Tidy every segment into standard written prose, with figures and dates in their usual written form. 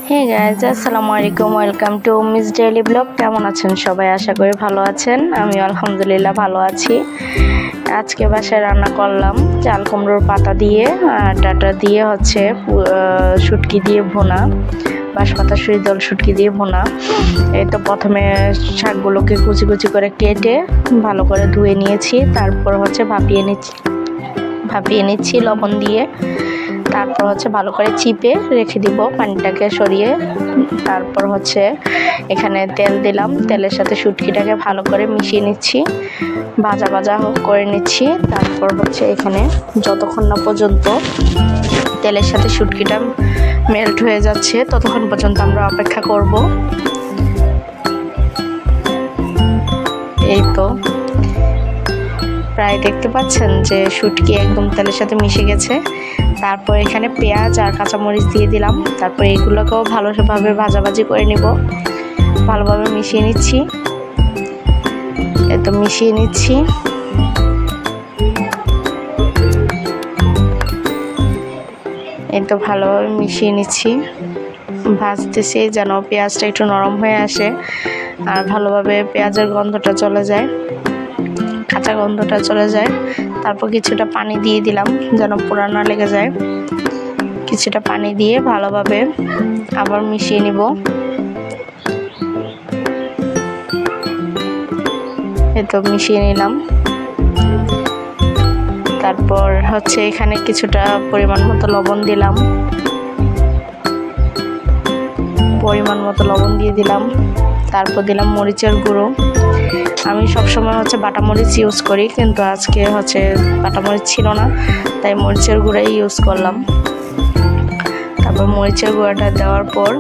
Hey guys, আসসালামু আলাইকুম, welcome to miss daily blog. কেমন আছেন সবাই? আশা করি ভালো আছেন। আমি আলহামদুলিল্লাহ ভালো আছি। আজকে বাসায় রান্না করলাম চাল কুমড়োর পাতা দিয়ে আর ডাটা দিয়ে হচ্ছে শুটকি দিয়ে ভুনা, বাঁশপাতা সুইদল শুটকি দিয়ে ভুনা। এই তো প্রথমে শাকগুলোকে কুচি কুচি করে কেটে ভালো করে ধুয়ে নিয়েছি, তারপর হচ্ছে ভাপিয়ে নিচ্ছি লবণ দিয়ে। তারপর হচ্ছে ভালো করে চিপে রেখে দিব পানিটাকে সরিয়ে। তারপর হচ্ছে এখানে তেল দিলাম, তেলের সাথে শুটকিটাকে ভালো করে মিশিয়ে নিচ্ছি, ভাজা ভাজা করে নিচ্ছি। তারপর হচ্ছে এখানে যতক্ষণ না পর্যন্ত তেলের সাথে শুটকিটা মেল্ট হয়ে যাচ্ছে ততক্ষণ পর্যন্ত আমরা অপেক্ষা করব। এই তো প্রায় দেখতে পাচ্ছেন যে শুটকি একদম তেলের সাথে মিশে গেছে। তারপর এখানে পেঁয়াজ আর কাঁচামরিচ দিয়ে দিলাম। তারপর এগুলোকেও ভালোভাবে ভাজাভাজি করে নিব, ভালোভাবে মিশিয়ে নিচ্ছি। এতো মিশিয়ে নিচ্ছি। এই তো ভালোভাবে মিশিয়ে নিচ্ছি, ভাজতেছি যেন পেঁয়াজটা একটু নরম হয়ে আসে আর ভালোভাবে পেঁয়াজের গন্ধটা চলে যায়, কাঁচা গন্ধটা চলে যায়। তারপর কিছুটা পানি দিয়ে দিলাম যেন পোড়া না লেগে যায়। কিছুটা পানি দিয়ে ভালোভাবে আবার মিশিয়ে নিব। এই তো মিশিয়ে নিলাম। তারপর হচ্ছে এখানে কিছুটা পরিমাণ মতো লবণ দিলাম, দিয়ে দিলাম। তারপর দিলাম মরিচের গুঁড়ো। আমি সবসময় হচ্ছে বাটা মরিচ ইউজ করি, কিন্তু আজকে হচ্ছে বাটা মরিচ ছিল না, তাই মরিচের গুঁড়োই ইউজ করলাম। তারপর মরিচের গুঁড়োটা দেওয়ার পর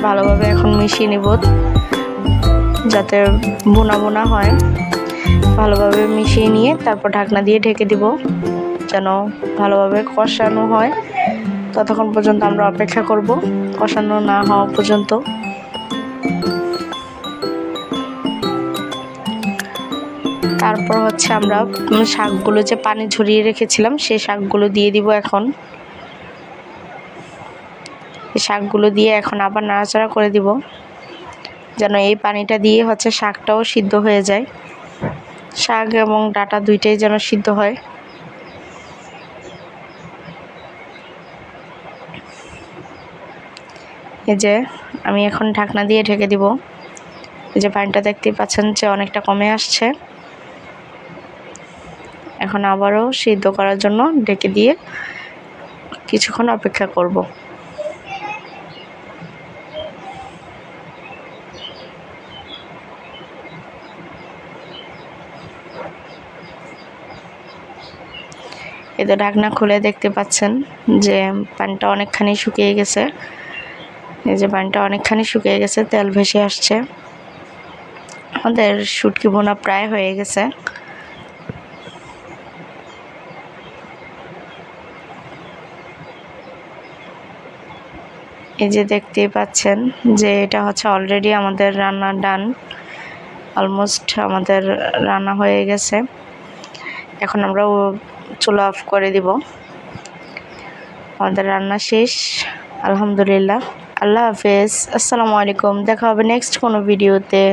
ভালোভাবে এখন মিশিয়ে নিব যাতে বোনা বোনা হয়। ভালোভাবে মিশিয়ে নিয়ে তারপর ঢাকনা দিয়ে ঢেকে দিব যেন ভালোভাবে কষানো হয়। ততক্ষণ পর্যন্ত আমরা অপেক্ষা করব, কষানো না হওয়া পর্যন্ত। তারপর হচ্ছে আমরা শাকগুলো যে পানি ঝরিয়ে রেখেছিলাম সেই শাকগুলো দিয়ে দিব। এখন এই শাকগুলো দিয়ে এখন আবার নাড়াচাড়া করে দিব যেন এই পানিটা দিয়ে হচ্ছে শাকটাও সিদ্ধ হয়ে যায়, শাক এবং ডাটা দুইটাই যেন সিদ্ধ হয়। এই যে আমি এখন ঢাকনা দিয়ে ঢেকে দিব। এই যে পানিটা দেখতেই পাচ্ছেন যে অনেকটা কমে আসছে। এখন আবারও সিদ্ধ করার জন্য ঢেকে দিয়ে কিছুক্ষণ অপেক্ষা করব। এই তো ঢাকনা খুলে দেখতে পাচ্ছেন যে পানিটা অনেকখানি শুকিয়ে গেছে। এই যে পানিটা অনেকখানি শুকিয়ে গেছে, তেল ভেসে আসছে। আমাদের শুটকি ভুনা প্রায় হয়ে গেছে। এই যে দেখতেই পাচ্ছেন যে এটা হচ্ছে অলরেডি আমাদের রান্না ডান, অলমোস্ট আমাদের রান্না হয়ে গেছে। এখন আমরা চুলা অফ করে দিব। আমাদের রান্না শেষ আলহামদুলিল্লাহ। আল্লাহ হাফেজ, আসসালামু আলাইকুম। দেখা হবে নেক্সট কোনো ভিডিওতে।